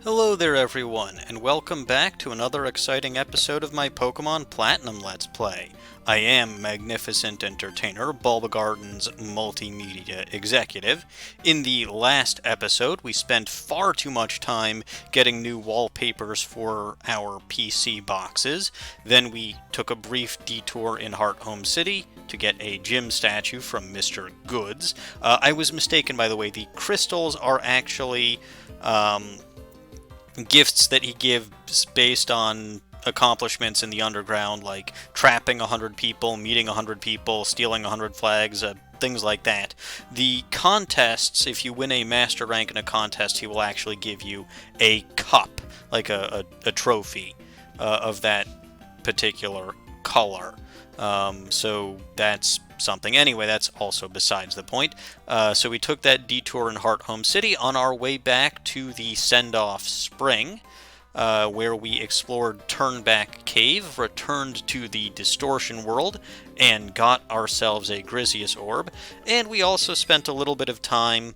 Hello there everyone, and welcome back to another exciting episode of my Pokemon Platinum Let's Play. I am Magnificent Entertainer, Bulbagarden's multimedia executive. In the last episode, we spent far too much time getting new wallpapers for our PC boxes. Then we took a brief detour in Heart Home City to get a gym statue from Mr. Goods. I was mistaken, by the way. The crystals are actually gifts that he gives based on accomplishments in the underground, like trapping 100 people, meeting 100 people, stealing 100 flags, things like that. The contests, if you win a master rank in a contest, he will actually give you a cup, like a trophy of that particular color. So that's something. Anyway, that's also besides the point. So we took that detour in Heart Home City on our way back to the Send-Off Spring, where we explored Turnback Cave, returned to the Distortion World, and got ourselves a Griseous Orb. And we also spent a little bit of time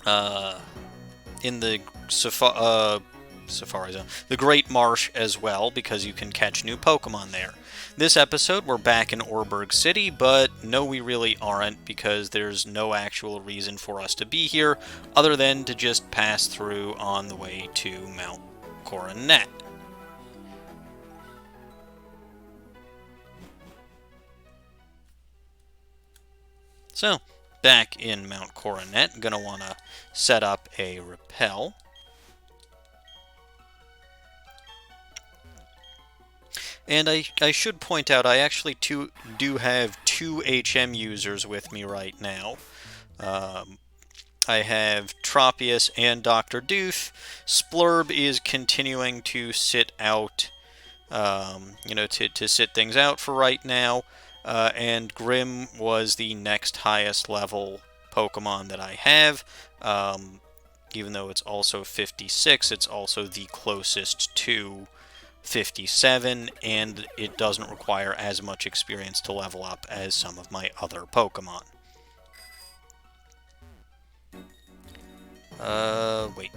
in the Safari Zone, the Great Marsh as well, because you can catch new Pokemon there. This episode, we're back in Orberg City, but no, we really aren't, because there's no actual reason for us to be here, other than to just pass through on the way to Mount Coronet. So, back in Mount Coronet, gonna want to set up a repel. And I should point out, I actually do have two HM users with me right now. I have Tropius and Dr. Doof. Splurb is continuing to sit out, to sit things out for right now. And Grim was the next highest level Pokemon that I have. Even though it's also 56, it's also the closest to 57, and it doesn't require as much experience to level up as some of my other Pokemon. Wait,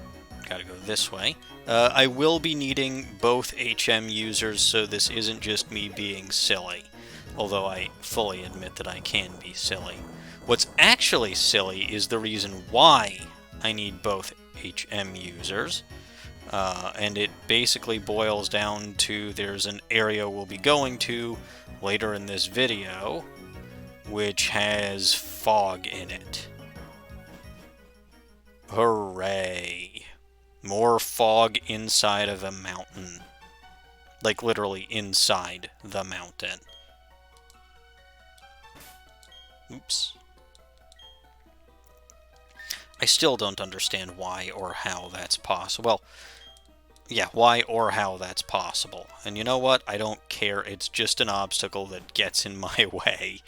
gotta go this way. I will be needing both HM users, so this isn't just me being silly, although I fully admit that I can be silly. What's actually silly is the reason why I need both HM users. And it basically boils down to there's an area we'll be going to later in this video which has fog in it. Hooray! More fog inside of a mountain. Like literally inside the mountain. Oops. I still don't understand why or how that's possible. Well, yeah, why or how that's possible. And you know what? I don't care. It's just an obstacle that gets in my way.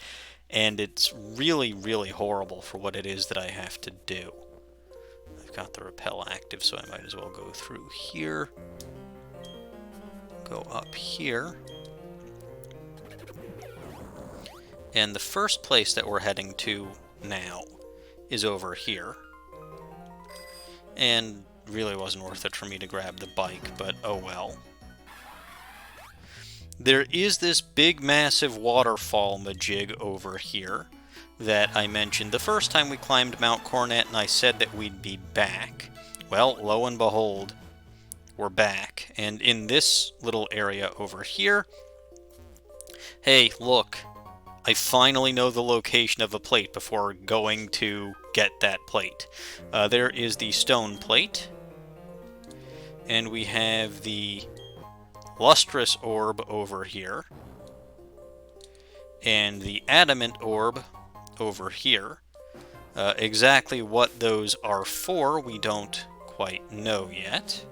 And it's really, really horrible for what it is that I have to do. I've got the repel active, so I might as well go through here. Go up here. And the first place that we're heading to now is over here. And really wasn't worth it for me to grab the bike, but oh well. There is this big massive waterfall majig over here that I mentioned the first time we climbed Mount Coronet, and I said that we'd be back. Well, lo and behold, we're back. And in this little area over here, hey, look, I finally know the location of a plate before going to get that plate. There is the stone plate. And we have the lustrous orb over here. And the adamant orb over here. Exactly what those are for, we don't quite know yet.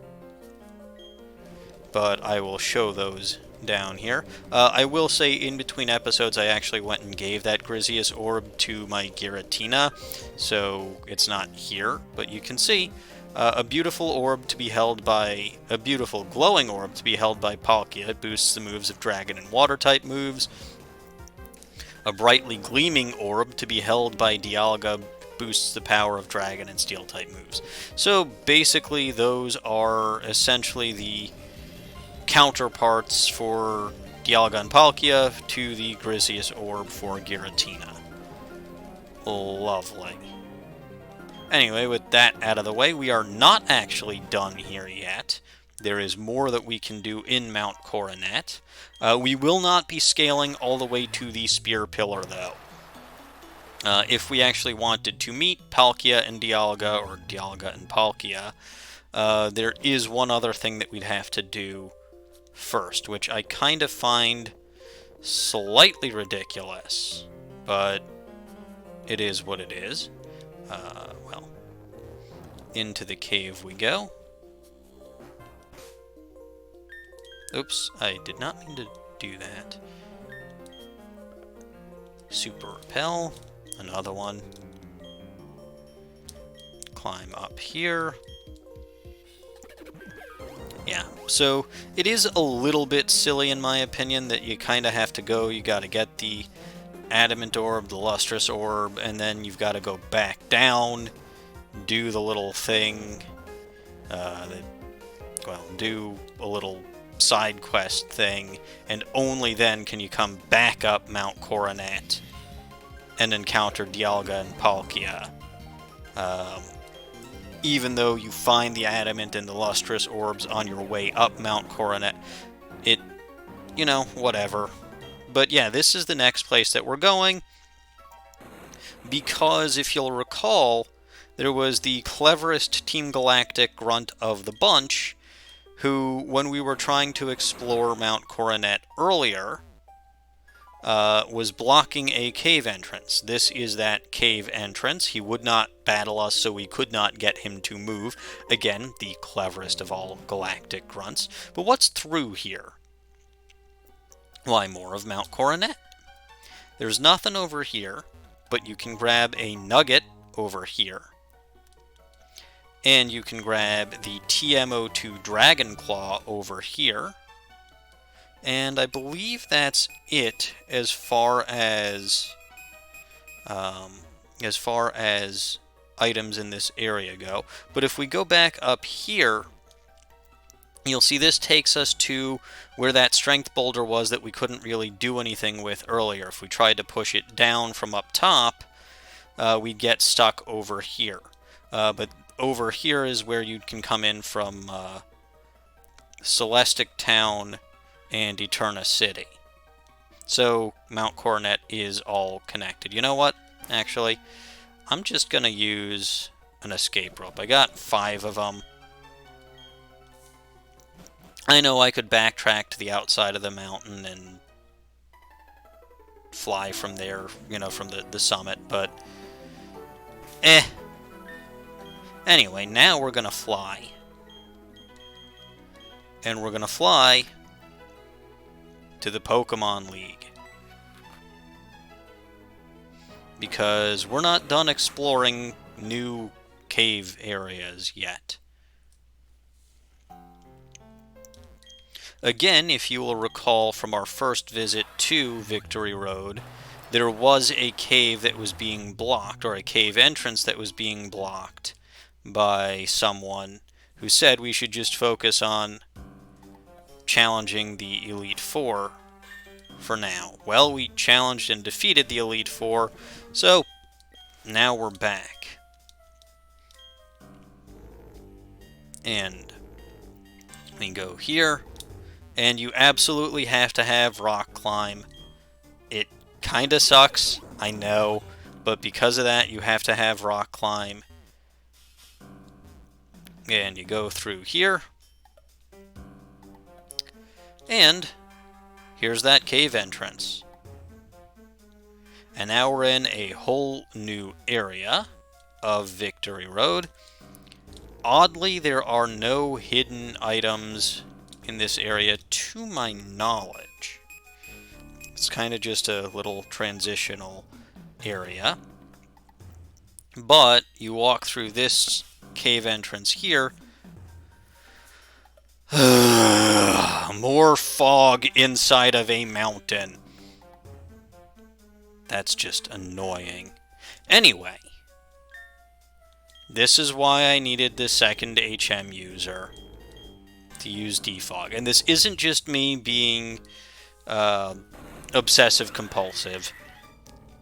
But I will show those down here. I will say in between episodes I actually went and gave that Griseous orb to my Giratina, so it's not here, but you can see a beautiful orb to be held by, a beautiful glowing orb to be held by Palkia. It boosts the moves of dragon and water type moves. A brightly gleaming orb to be held by Dialga boosts the power of dragon and steel type moves. So basically those are essentially the counterparts for Dialga and Palkia to the Griseous Orb for Giratina. Lovely. Anyway, with that out of the way, we are not actually done here yet. There is more that we can do in Mount Coronet. We will not be scaling all the way to the Spear Pillar, though. If we actually wanted to meet Palkia and Dialga, or Dialga and Palkia, there is one other thing that we'd have to do first, which I kind of find slightly ridiculous, but it is what it is. Well, into the cave we go. Oops, I did not mean to do that. Super Repel, another one. Climb up here. Yeah, so it is a little bit silly in my opinion that you kind of have to go, you gotta get the Adamant Orb, the Lustrous Orb, and then you've got to go back down, do the little thing, do a little side quest thing, and only then can you come back up Mount Coronet and encounter Dialga and Palkia. Even though you find the Adamant and the Lustrous Orbs on your way up Mount Coronet, whatever. But yeah, this is the next place that we're going, because if you'll recall, there was the cleverest Team Galactic grunt of the bunch, who, when we were trying to explore Mount Coronet earlier, was blocking a cave entrance. This is that cave entrance. He would not battle us, so we could not get him to move. Again, the cleverest of all galactic grunts. But what's through here? Why, more of Mount Coronet. There's nothing over here, but you can grab a nugget over here. And you can grab the TMO2 Dragon Claw over here. And I believe that's it as far as items in this area go. But if we go back up here, you'll see this takes us to where that strength boulder was that we couldn't really do anything with earlier. If we tried to push it down from up top, we'd get stuck over here. But over here is where you can come in from Celestic Town and Eterna City. So Mount Coronet is all connected. You know what? Actually, I'm just going to use an escape rope. I got 5 of them. I know I could backtrack to the outside of the mountain and fly from there, from the summit, but Anyway, now we're going to fly. And we're going to fly to the Pokemon League. Because we're not done exploring new cave areas yet. Again, if you will recall from our first visit to Victory Road, there was a cave that was being blocked, or a cave entrance that was being blocked by someone who said we should just focus on challenging the Elite Four for now. Well, we challenged and defeated the Elite Four, so now we're back. And we go here, and you absolutely have to have Rock Climb. It kinda sucks, I know, but because of that, you have to have Rock Climb. And you go through here. And here's that cave entrance. And now we're in a whole new area of Victory Road. Oddly, there are no hidden items in this area to my knowledge. It's kind of just a little transitional area. But you walk through this cave entrance here. More fog inside of a mountain. That's just annoying. Anyway, This is why I needed the second HM user to use defog. And this isn't just me being obsessive-compulsive.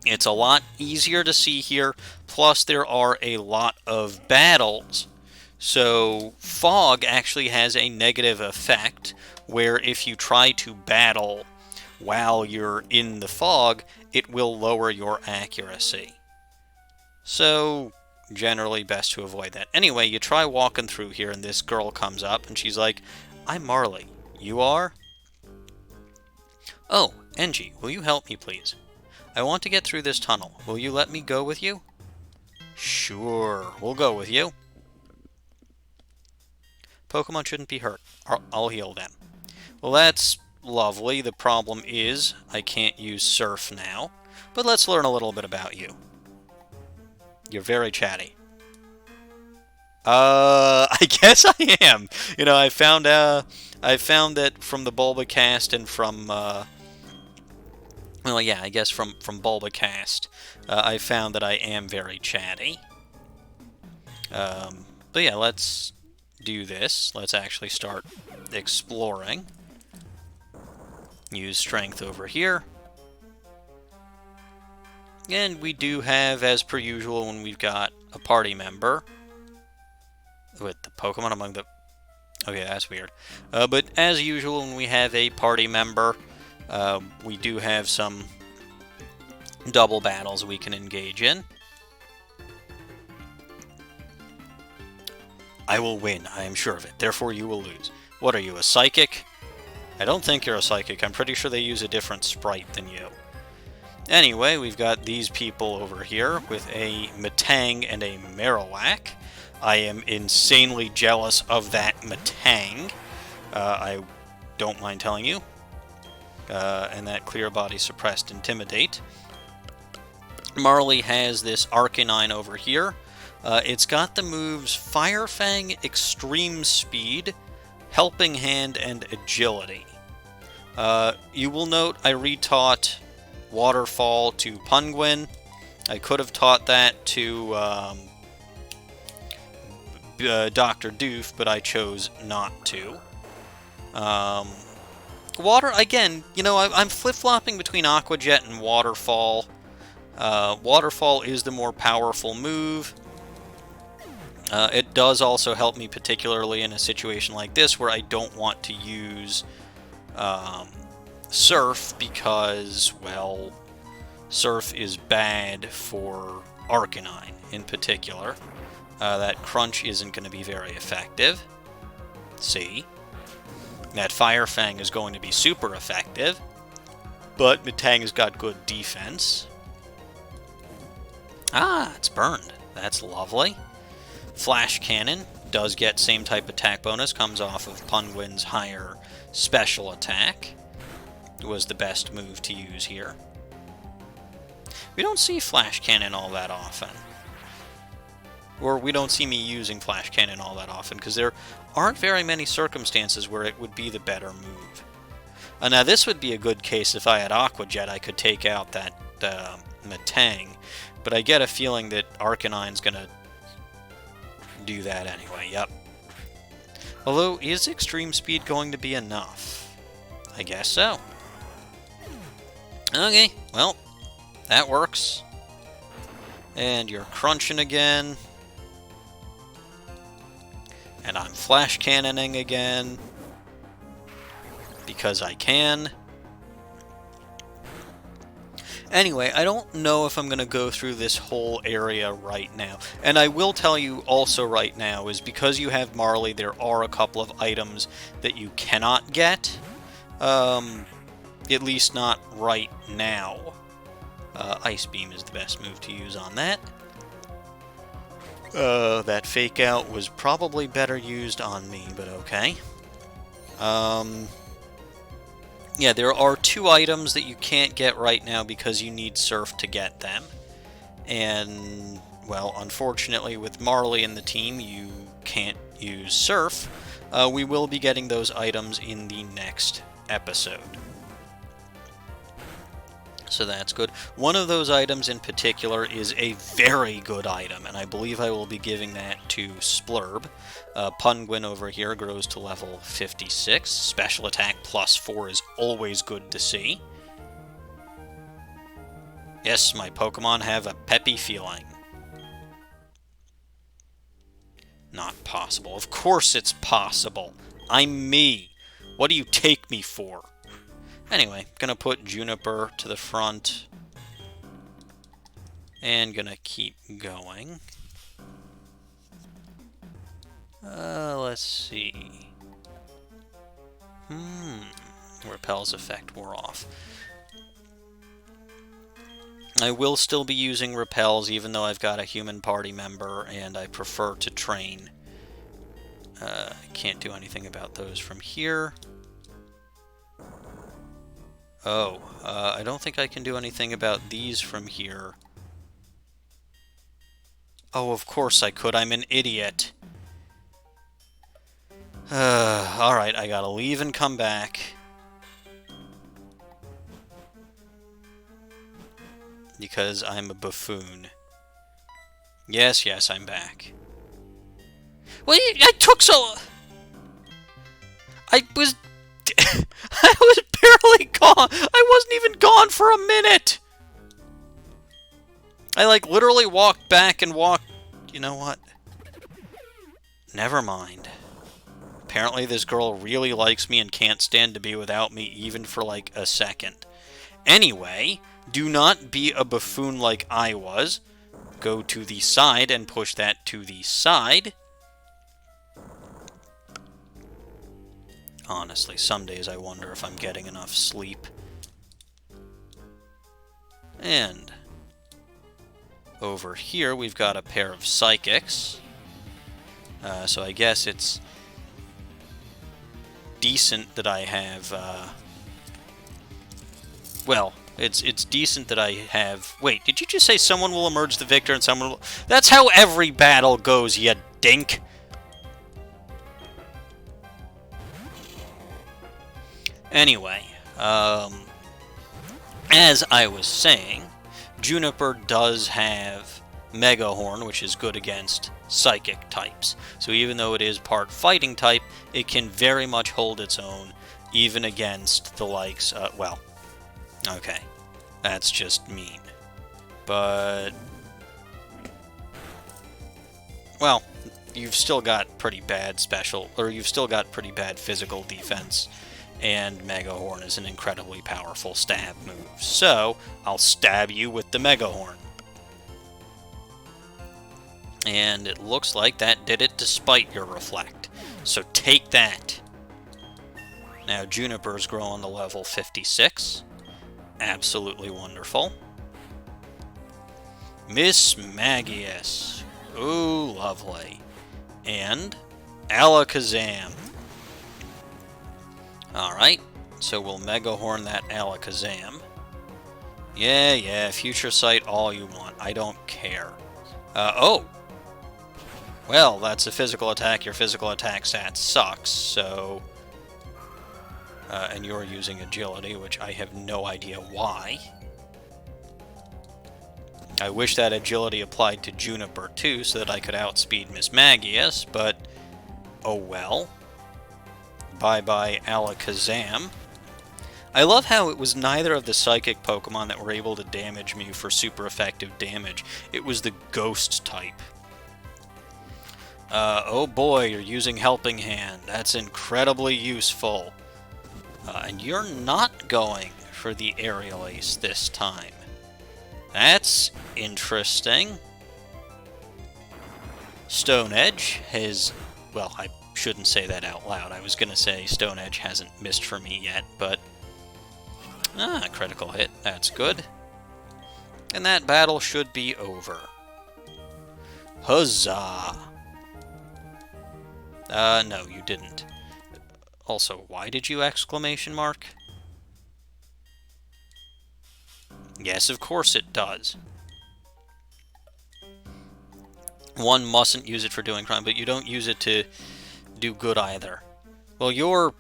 It's a lot easier to see here, plus there are a lot of battles. So fog actually has a negative effect, where if you try to battle while you're in the fog, it will lower your accuracy. So generally best to avoid that. Anyway, you try walking through here and this girl comes up and she's like, "I'm Marley. You are?" "Oh, Engie, will you help me please? I want to get through this tunnel. Will you let me go with you?" "Sure, we'll go with you." "Pokemon shouldn't be hurt. I'll heal them." "Well, that's lovely. The problem is I can't use Surf now. But let's learn a little bit about you." "You're very chatty." I guess I am. You know, I found that from the Bulbacast and from well, yeah, I guess from Bulbacast, I found that I am very chatty. But yeah, let's do this. Let's actually start exploring. Use strength over here. And we do have, as per usual, when we've got a party member with the Pokemon among the... Okay, that's weird. But as usual, when we have a party member, we do have some double battles we can engage in. "I will win, I am sure of it. Therefore you will lose." "What are you, a psychic?" "I don't think you're a psychic. I'm pretty sure they use a different sprite than you." Anyway, we've got these people over here with a Metang and a Marowak. I am insanely jealous of that Metang. I don't mind telling you. And that Clear Body Suppressed Intimidate. Marley has this Arcanine over here. It's got the moves Fire Fang, Extreme Speed, Helping Hand, and Agility. You will note I retaught Waterfall to Punguin. I could have taught that to Dr. Doof, but I chose not to. Water, again, you know, I'm flip-flopping between Aqua Jet and Waterfall. Waterfall is the more powerful move. It does also help me particularly in a situation like this where I don't want to use Surf because, well, Surf is bad for Arcanine in particular. That Crunch isn't going to be very effective. See? That Fire Fang is going to be super effective, but Metang has got good defense. Ah, it's burned. That's lovely. Flash Cannon does get same type attack bonus, comes off of Punguin's higher special attack. It was the best move to use here. We don't see Flash Cannon all that often. Or we don't see me using Flash Cannon all that often, because there aren't very many circumstances where it would be the better move. Now this would be a good case if I had Aqua Jet, I could take out that Metang, but I get a feeling that Arcanine's going to do that anyway, yep. Although, is Extreme Speed going to be enough? I guess so. Okay, well, that works. And you're crunching again. And I'm Flash Cannoning again. Because I can. Anyway, I don't know if I'm going to go through this whole area right now. And I will tell you also right now is because you have Marley, there are a couple of items that you cannot get. At least not right now. Ice Beam is the best move to use on that. That Fake Out was probably better used on me, but okay. Yeah, there are 2 items that you can't get right now because you need Surf to get them. And, well, unfortunately with Marley in the team, you can't use Surf. We will be getting those items in the next episode. So that's good. One of those items in particular is a very good item, and I believe I will be giving that to Splurb. Punguin over here grows to level 56. Special attack +4 is always good to see. Yes, my Pokemon have a peppy feeling. Not possible. Of course it's possible. I'm me. What do you take me for? Anyway, gonna put Juniper to the front. And gonna keep going. Let's see. Repel's effect wore off. I will still be using repels, even though I've got a human party member, and I prefer to train. Can't do anything about those from here. Oh, I don't think I can do anything about these from here. Oh, of course I could. I'm an idiot. Alright, I gotta leave and come back. Because I'm a buffoon. Yes, I'm back. Well, I took so... I was... I was barely gone! I wasn't even gone for a minute! I, like, literally walked back and walked... You know what? Never mind. Apparently this girl really likes me and can't stand to be without me even for, like, a second. Anyway, do not be a buffoon like I was. Go to the side and push that to the side. Honestly, some days I wonder if I'm getting enough sleep. And over here we've got a pair of psychics. So I guess it's decent that I have... well, it's decent that I have... Wait, did you just say someone will emerge the victor and someone will... That's how every battle goes, you dink! Anyway, as I was saying, Juniper does have Mega Horn, which is good against Psychic types. So even though it is part Fighting type, it can very much hold its own, even against the likes, well, okay, that's just mean. But, well, you've still got pretty bad you've still got pretty bad physical defense. And Mega Horn is an incredibly powerful stab move. So, I'll stab you with the Mega Horn. And it looks like that did it despite your Reflect. So take that. Now Juniper's growing to level 56. Absolutely wonderful. Mismagius. Ooh, lovely. And Alakazam. Alright, so we'll Mega Horn that Alakazam. Yeah, Future Sight all you want. I don't care. Oh! Well, that's a physical attack. Your physical attack stat sucks, so... and you're using Agility, which I have no idea why. I wish that Agility applied to Juniper, too, so that I could outspeed Mismagius, but... oh well. Bye-bye, Alakazam. I love how it was neither of the Psychic Pokemon that were able to damage me for super effective damage. It was the Ghost type. Oh boy, you're using Helping Hand. That's incredibly useful. And you're not going for the Aerial Ace this time. That's interesting. Stone Edge has... well, I shouldn't say that out loud. I was going to say Stone Edge hasn't missed for me yet, but... critical hit. That's good. And that battle should be over. Huzzah! No, you didn't. Also, why did you exclamation mark? Yes, of course it does. One mustn't use it for doing crime, but you don't use it to do good either. Well, you're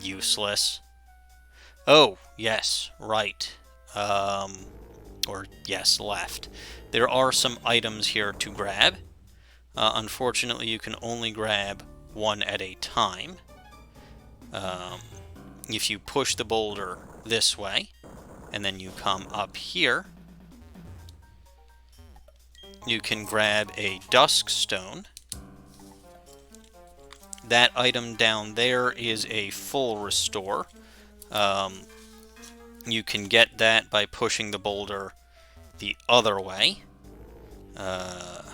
useless. Oh, yes, right. or yes, left. There are some items here to grab. Unfortunately, you can only grab one at a time. If you push the boulder this way, and then you come up here, you can grab a dusk stone. That item down there is a full restore. You can get that by pushing the boulder the other way. Let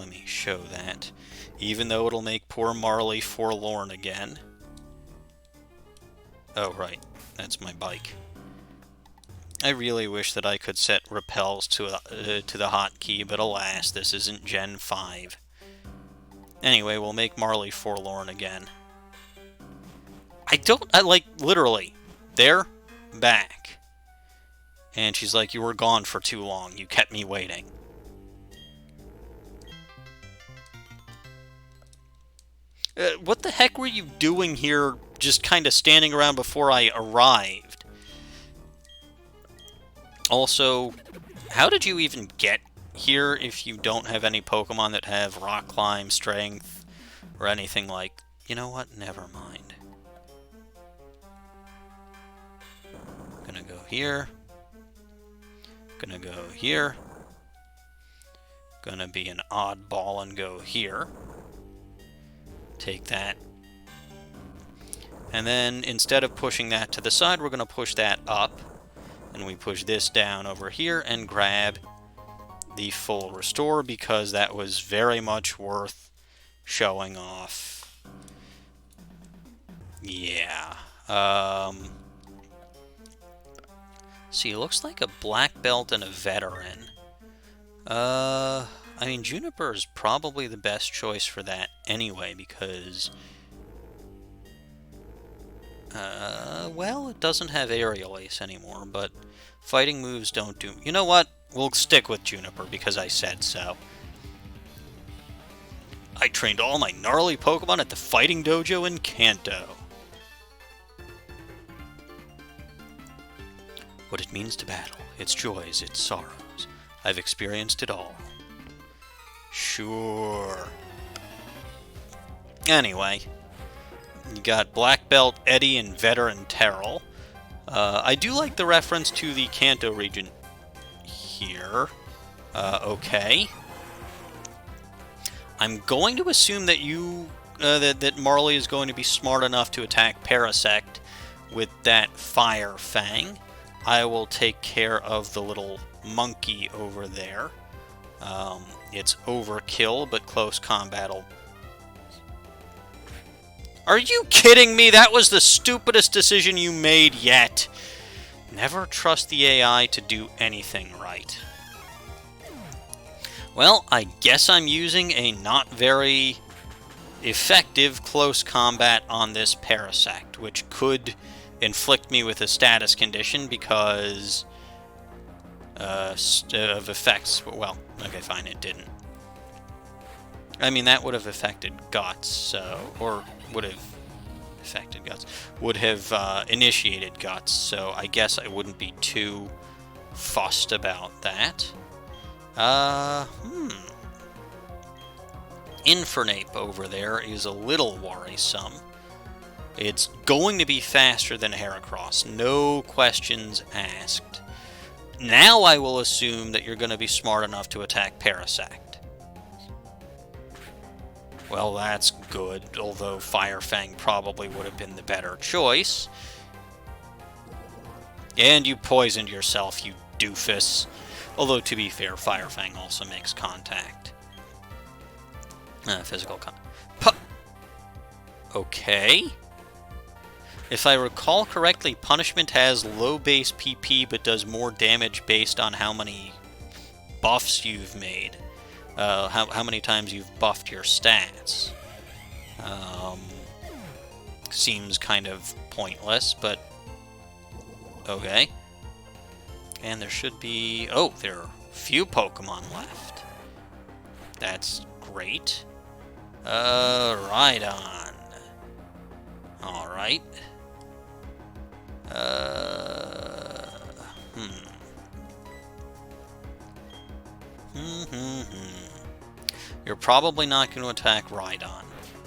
me show that. Even though it'll make poor Marley forlorn again. Oh, right. That's my bike. I really wish that I could set repels to the hotkey, but alas, this isn't Gen 5. Anyway, we'll make Marley forlorn again. I like, literally, they're back. And she's like, you were gone for too long. You kept me waiting. What the heck were you doing here, just kind of standing around before I arrived? Also, how did you even get here if you don't have any Pokemon that have Rock Climb, Strength, or anything like... You know what? Never mind. Gonna go here. Gonna go here. Gonna be an oddball and go here. Take that. And then, instead of pushing that to the side, we're gonna push that up. And we push this down over here and grab the full restore, because that was very much worth showing off. Yeah. See, it looks like a black belt and a veteran. I mean, Juniper is probably the best choice for that anyway, because... well, it doesn't have Aerial Ace anymore, but fighting moves don't do... You know what? We'll stick with Juniper, because I said so. I trained all my gnarly Pokemon at the Fighting Dojo in Kanto. What it means to battle, its joys, its sorrows. I've experienced it all. Sure. Anyway, you got Black Belt Eddie and Veteran Terrell. I do like the reference to the Kanto region here. Okay. I'm going to assume that that Marley is going to be smart enough to attack Parasect with that Fire Fang. I will take care of the little monkey over there. It's overkill, but close combat will... Are you kidding me? That was the stupidest decision you made yet. Never trust the AI to do anything right. Well, I guess I'm using a not very effective close combat on this Parasect, which could inflict me with a status condition because of effects. Well, okay, fine, it didn't. I mean, that would have affected Guts, so... Or would have affected Guts. Would have initiated Guts, so I guess I wouldn't be too fussed about that. Infernape over there is a little worrisome. It's going to be faster than Heracross, no questions asked. Now I will assume that you're going to be smart enough to attack Parasect. Well, that's good, although Fire Fang probably would have been the better choice. And you poisoned yourself, you doofus. Although, to be fair, Fire Fang also makes contact. Physical contact. Okay. If I recall correctly, Punishment has low base PP, but does more damage based on how many buffs you've made. How many times you've buffed your stats. Seems kind of pointless, but okay. And there should be... Oh, there are few Pokemon left. That's great. Rhydon. Alright. You're probably not going to attack Rhydon.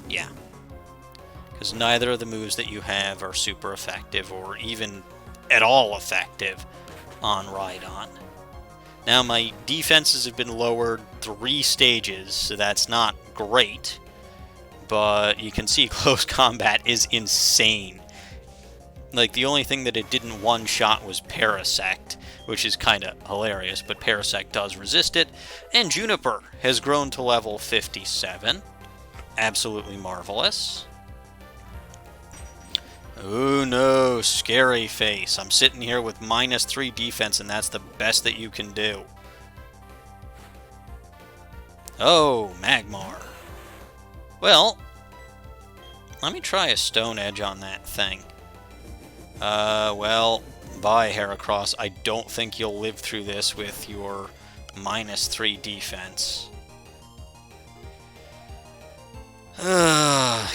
Yeah. Because neither of the moves that you have are super effective, or even at all effective on Rhydon. Now, my defenses have been lowered 3 stages, so that's not great. But you can see close combat is insane. Like, the only thing that it didn't one-shot was Parasect, which is kind of hilarious, but Parasect does resist it. And Juniper has grown to level 57. Absolutely marvelous. Oh no, scary face. I'm sitting here with -3 defense, and that's the best that you can do. Oh, Magmar. Well, let me try a Stone Edge on that thing. Well, bye, Heracross. I don't think you'll live through this with your -3 defense.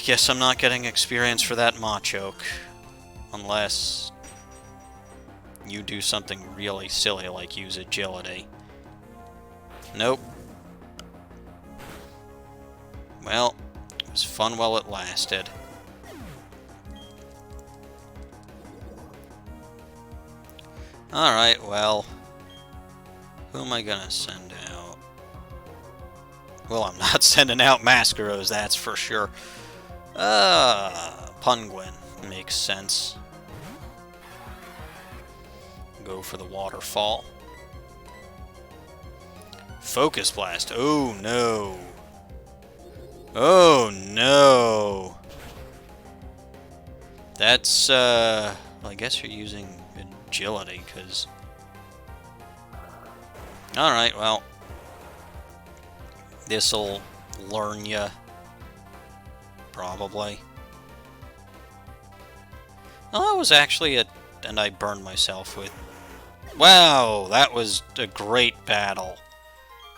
Guess I'm not getting experience for that Machoke. Unless you do something really silly like use Agility. Nope. Well, it was fun while it lasted. Alright, well, who am I gonna send out? Well, I'm not sending out Mascaros, that's for sure. Punguin makes sense. Go for the waterfall. Focus Blast, oh no. Oh no. That's, well, I guess you're using Agility, because... Alright, well... This'll learn ya. Probably. Oh, that was actually a... And I burned myself with... Wow, that was a great battle.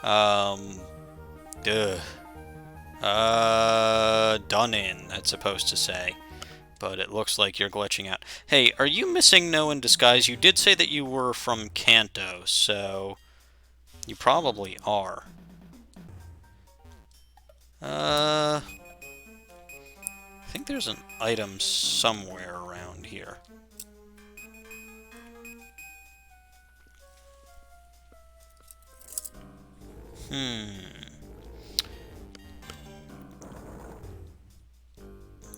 Done in, that's supposed to say. But it looks like you're glitching out. Hey, are you missing No in Disguise? You did say that you were from Kanto, so... You probably are. I think there's an item somewhere around here.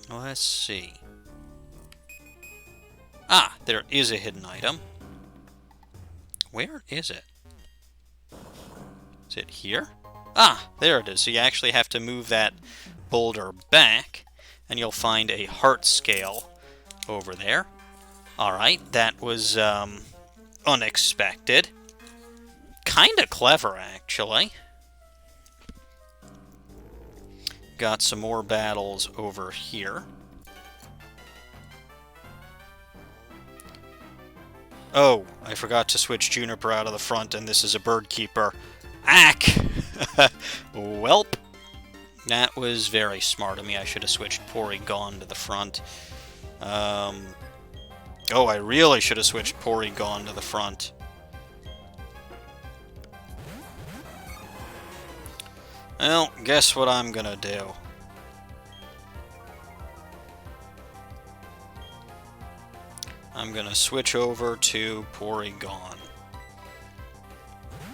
Let's see. Ah, there is a hidden item. Where is it? Is it here? Ah, there it is. So you actually have to move that boulder back, and you'll find a heart scale over there. Alright, that was unexpected. Kinda clever, actually. Got some more battles over here. Oh, I forgot to switch Juniper out of the front, and this is a bird keeper. Ack! Welp. That was very smart of me. I should have switched Porygon to the front. Oh, I really should have switched Porygon to the front. Well, guess what I'm gonna do. I'm gonna switch over to Porygon.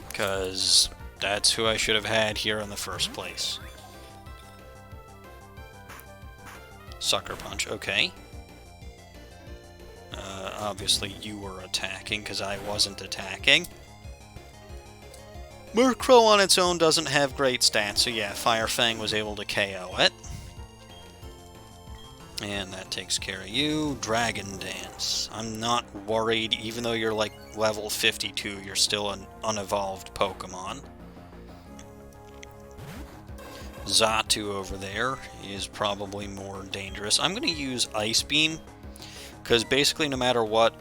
Because that's who I should have had here in the first place. Sucker Punch, okay. Obviously you were attacking, because I wasn't attacking. Murkrow on its own doesn't have great stats, so yeah, Fire Fang was able to KO it. And that takes care of you. Dragon Dance. I'm not worried, even though you're like level 52, you're still an unevolved Pokemon. Xatu over there is probably more dangerous. I'm going to use Ice Beam, because basically no matter what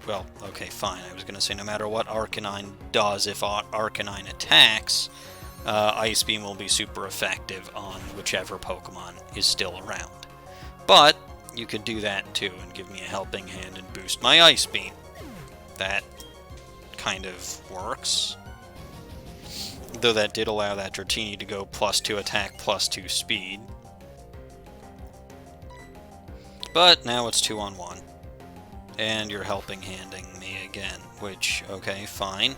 well, okay, fine. I was going to say no matter what Arcanine does, if Arcanine attacks, Ice Beam will be super effective on whichever Pokemon is still around. But you could do that too and give me a helping hand and boost my Ice Beam. That kind of works. Though that did allow that Dratini to go +2 attack, +2 speed. But now it's 2-on-1. And you're helping handing me again, which, okay, fine.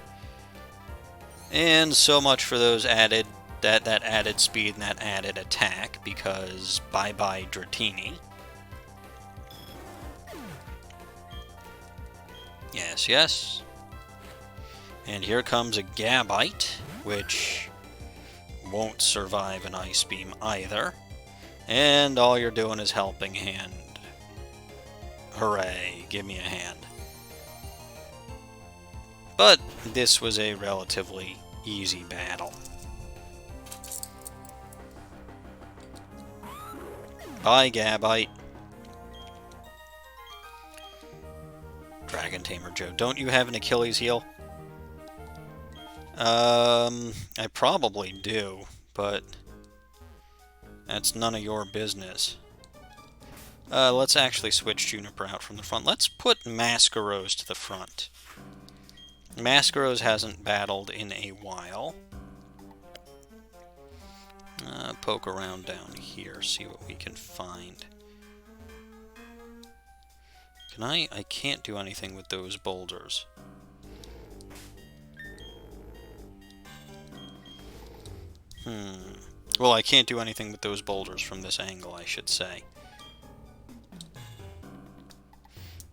And so much for those added, that added speed and that added attack, because bye-bye Dratini. Yes, yes. And here comes a Gabite, which won't survive an Ice Beam either. And all you're doing is helping hand. Hooray, give me a hand. But this was a relatively easy battle. Bye, Gabite. Dragon Tamer Joe, don't you have an Achilles heel? I probably do, but that's none of your business. Let's actually switch Juniper out from the front. Let's put MEtagross to the front. MEtagross hasn't battled in a while. Poke around down here, see what we can find. Can I can't do anything with those boulders. Well, I can't do anything with those boulders from this angle, I should say.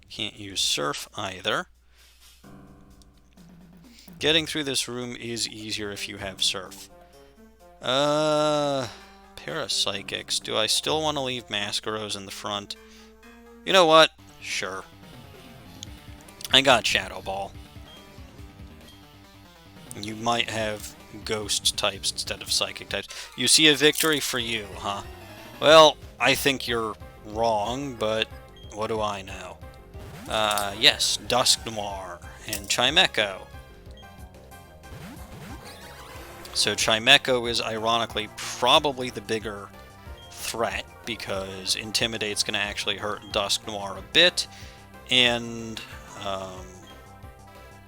Can't use Surf either. Getting through this room is easier if you have Surf. Parapsychics. Do I still want to leave MEtagross in the front? You know what? Sure. I got Shadow Ball. You might have ghost types instead of psychic types. You see a victory for you, huh? Well, I think you're wrong, but what do I know? Yes, Dusk Noir and Chimecho. So Chimecho is ironically probably the bigger threat, because Intimidate's going to actually hurt Dusk Noir a bit, and,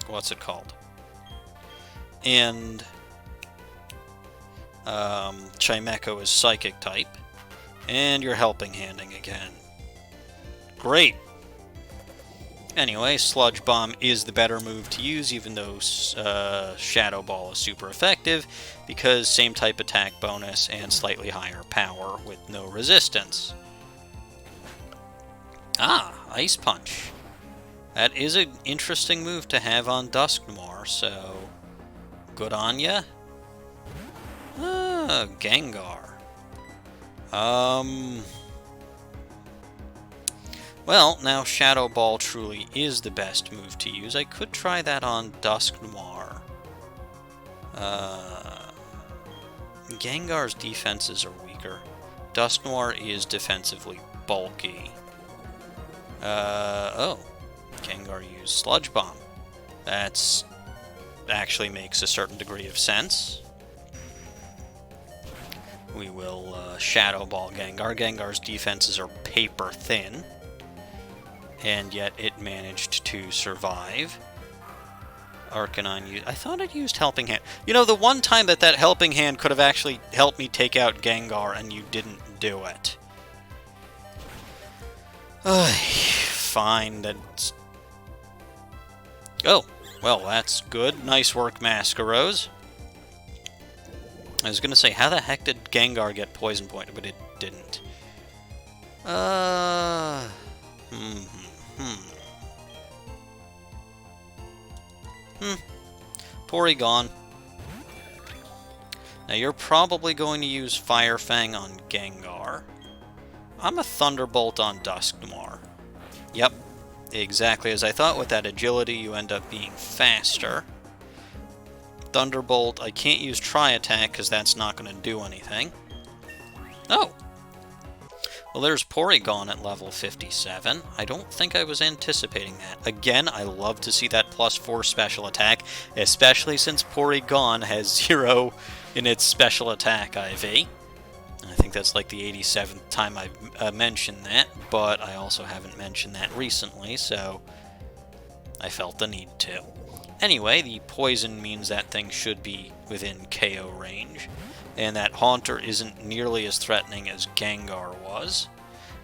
what's it called? And, Chimecho is Psychic type, and you're helping handing again. Great! Anyway, Sludge Bomb is the better move to use, even though Shadow Ball is super effective, because same type attack bonus and slightly higher power with no resistance. Ah, Ice Punch. That is an interesting move to have on Dusk Noir, so good on ya. Ah, Gengar. Well, now Shadow Ball truly is the best move to use. I could try that on Dusk Noir. Gengar's defenses are weaker. Dusk Noir is defensively bulky. Oh. Gengar used Sludge Bomb. That's actually makes a certain degree of sense. We will Shadow Ball Gengar. Gengar's defenses are paper thin, and yet it managed to survive. Arcanine used... I thought it used Helping Hand. You know, the one time that Helping Hand could have actually helped me take out Gengar, and you didn't do it. Fine, that's... Oh, well, that's good. Nice work, MEtagross. I was gonna say, how the heck did Gengar get Poison Point, but it didn't. Porygon. Now you're probably going to use Fire Fang on Gengar. I'm a Thunderbolt on Dusk Noir. Yep, exactly as I thought. With that agility, you end up being faster. Thunderbolt, I can't use Tri-Attack because that's not going to do anything. Oh! Well, there's Porygon at level 57. I don't think I was anticipating that. Again, I love to see that +4 special attack, especially since Porygon has 0 in its special attack IV. I think that's like the 87th time I've mentioned that, but I also haven't mentioned that recently, so I felt the need to. Anyway, the poison means that thing should be within KO range, and that Haunter isn't nearly as threatening as Gengar was.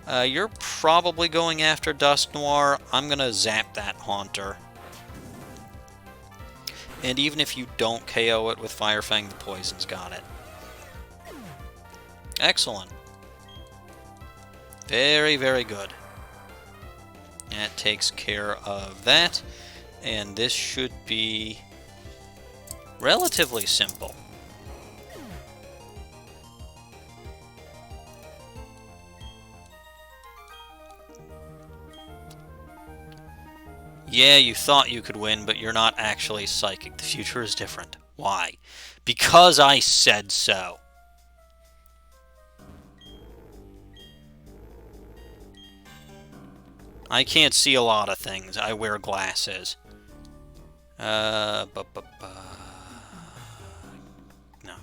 You're probably going after Dusknoir. I'm going to zap that Haunter. And even if you don't KO it with Fire Fang, the poison's got it. Excellent. Very, very good. That takes care of that. And this should be relatively simple. Yeah, you thought you could win, but you're not actually psychic. The future is different. Why? Because I said so. I can't see a lot of things. I wear glasses. No,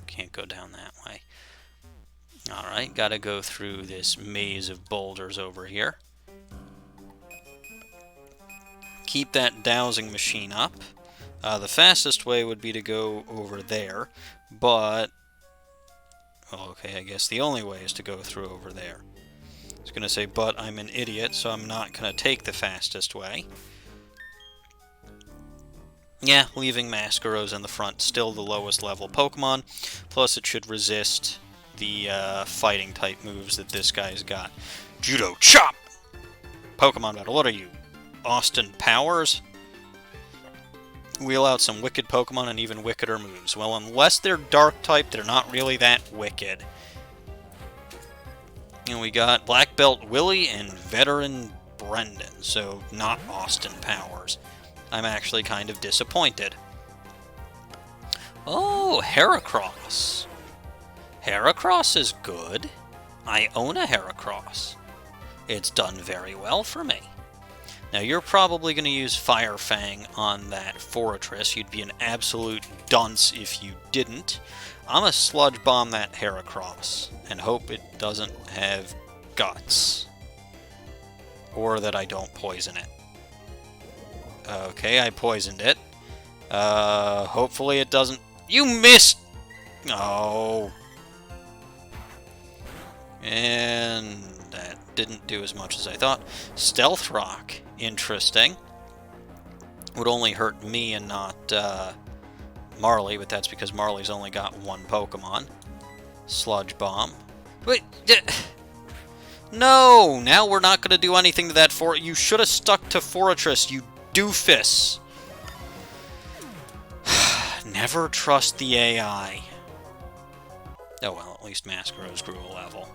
can't go down that way. Alright, gotta go through this maze of boulders over here. Keep that dowsing machine up. The fastest way would be to go over there, but... okay, I guess the only way is to go through over there. I was going to say, but I'm an idiot, so I'm not going to take the fastest way. Yeah, leaving Mascaros in the front, still the lowest level Pokemon, plus it should resist the fighting type moves that this guy's got. Judo Chop! Pokemon battle, what are you? Austin Powers? Wheel out some wicked Pokemon and even wickeder moves. Well, unless they're dark type, they're not really that wicked. And we got Black Belt Willie and Veteran Brendan, so not Austin Powers. I'm actually kind of disappointed. Oh, Heracross. Heracross is good. I own a Heracross. It's done very well for me. Now, you're probably going to use Fire Fang on that Forretress. You'd be an absolute dunce if you didn't. I'm going to Sludge Bomb that Heracross and hope it doesn't have guts. Or that I don't poison it. Okay, I poisoned it. Hopefully it doesn't... You missed! Oh. And that didn't do as much as I thought. Stealth Rock. Interesting. Would only hurt me and not Marley, but that's because Marley's only got one Pokemon. Sludge Bomb. Wait, no! Now we're not going to do anything to that You should have stuck to Forretress, you doofus! Never trust the AI. Oh well, at least Mascaros grew a level.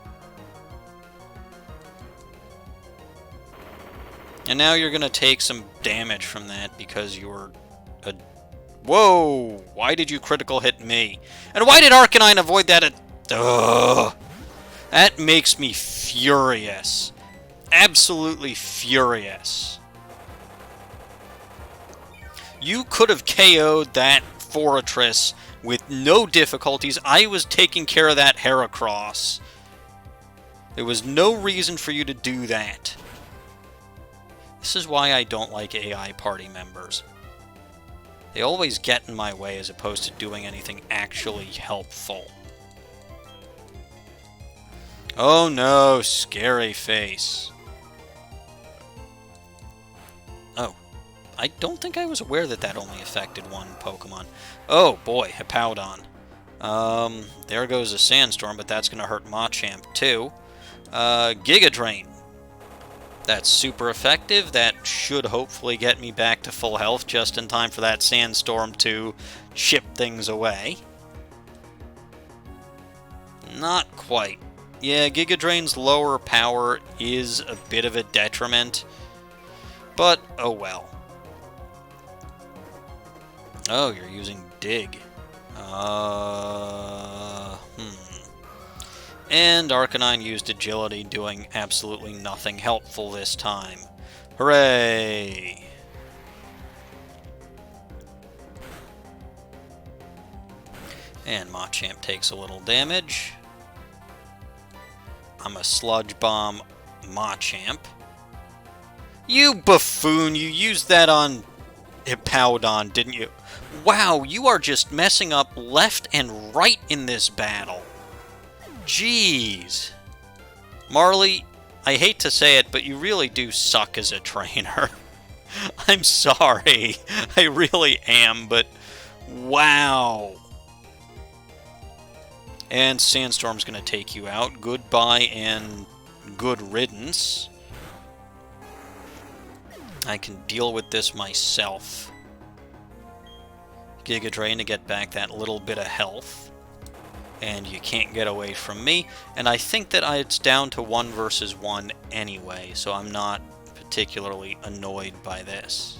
And now you're going to take some damage from that because you're a... Whoa! Why did you critical hit me? And why did Arcanine avoid that? Ugh! That makes me furious. Absolutely furious. You could have KO'd that Forretress with no difficulties. I was taking care of that Heracross. There was no reason for you to do that. This is why I don't like AI party members. They always get in my way as opposed to doing anything actually helpful. Oh no, scary face. Oh, I don't think I was aware that that only affected one Pokemon. Oh boy, Hippowdon. There goes a Sandstorm, but that's going to hurt Machamp too. Giga Drain. That's super effective. That should hopefully get me back to full health just in time for that Sandstorm to chip things away. Not quite. Yeah, Giga Drain's lower power is a bit of a detriment, but oh well. Oh, you're using Dig. And Arcanine used Agility, doing absolutely nothing helpful this time. Hooray! And Machamp takes a little damage. I'm a Sludge Bomb Machamp. You buffoon! You used that on Hippowdon, didn't you? Wow, you are just messing up left and right in this battle. Jeez. Marley, I hate to say it, but you really do suck as a trainer. I'm sorry. I really am, but wow. And Sandstorm's gonna take you out. Goodbye and good riddance. I can deal with this myself. Giga Drain to get back that little bit of health. And you can't get away from me. And I think that it's down to 1 versus 1 anyway, so I'm not particularly annoyed by this.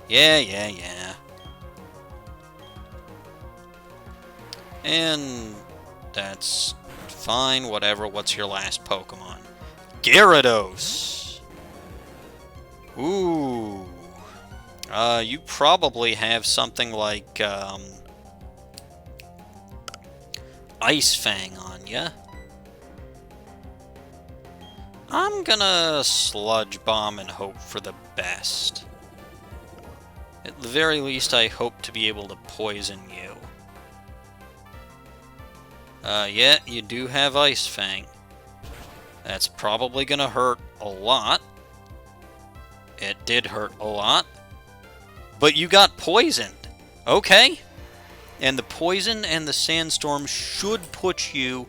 Yeah. And that's fine, whatever. What's your last Pokemon? Gyarados! Ooh. You probably have something like, Ice Fang on ya. I'm gonna Sludge Bomb and hope for the best. At the very least, I hope to be able to poison you. Yeah, you do have Ice Fang. That's probably gonna hurt a lot. It did hurt a lot. But you got poisoned. Okay. And the poison and the sandstorm should put you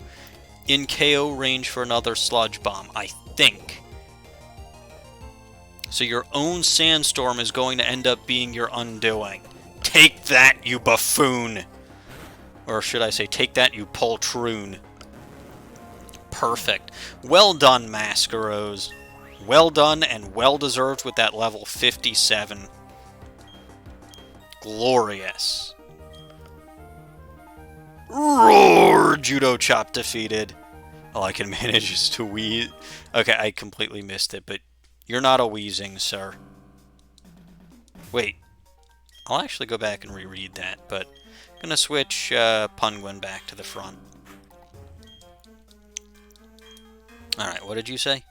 in KO range for another Sludge Bomb, I think. So your own sandstorm is going to end up being your undoing. Take that, you buffoon! Or should I say, take that, you poltroon. Perfect. Well done, Mascaros. Well done and well deserved with that level 57. Glorious. Roar! Judo Chop defeated. All I can manage is to wheeze. Okay, I completely missed it, but you're not a wheezing, sir. Wait. I'll actually go back and reread that, but I'm going to switch Punguin back to the front. Alright, what did you say?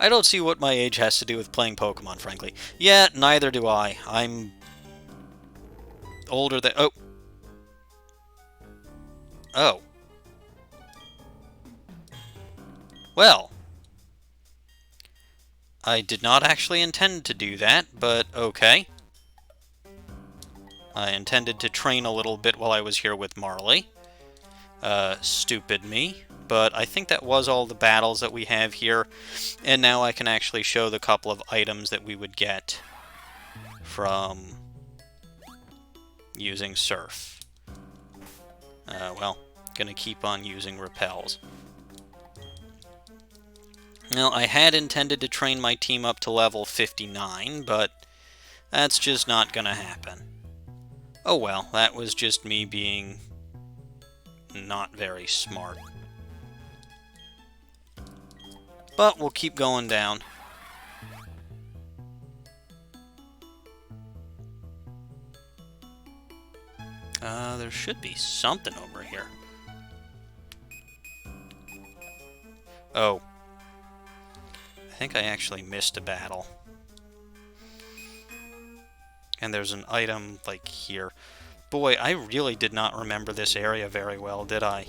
I don't see what my age has to do with playing Pokemon, frankly. Yeah, neither do I. I'm older than... Oh. Oh. Well. I did not actually intend to do that, but okay. I intended to train a little bit while I was here with Marley. Stupid me. But I think that was all the battles that we have here. And now I can actually show the couple of items that we would get from using Surf. Well, gonna keep on using Repels. Now, I had intended to train my team up to level 59, but that's just not gonna happen. Oh well, that was just me being not very smart. But we'll keep going down. There should be something over here. Oh. I think I actually missed a battle. And there's an item, like, here. Boy, I really did not remember this area very well, did I?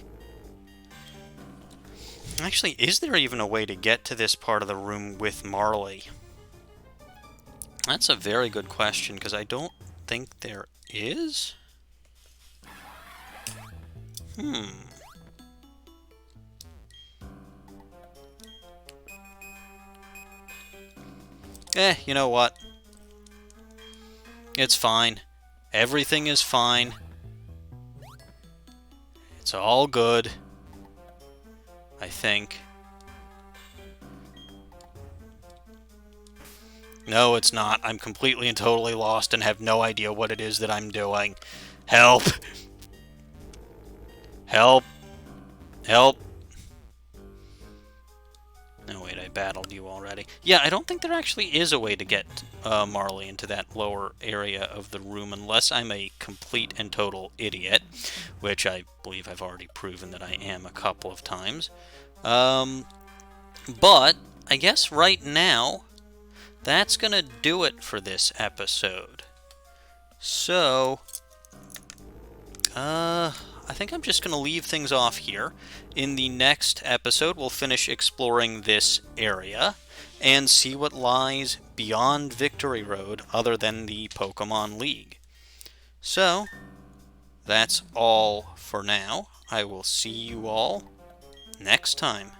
Actually, is there even a way to get to this part of the room with Marley? That's a very good question, because I don't think there is. You know what? It's fine. Everything is fine. It's all good. I think. No, it's not. I'm completely and totally lost and have no idea what it is that I'm doing. Help! Help! Help! No, wait, I battled you already. Yeah, I don't think there actually is a way to get Marley into that lower area of the room unless I'm a complete and total idiot, which I believe I've already proven that I am a couple of times. But I guess right now that's going to do it for this episode. So, I think I'm just going to leave things off here. In the next episode, we'll finish exploring this area and see what lies beyond Victory Road other than the Pokemon League. So, that's all for now. I will see you all next time.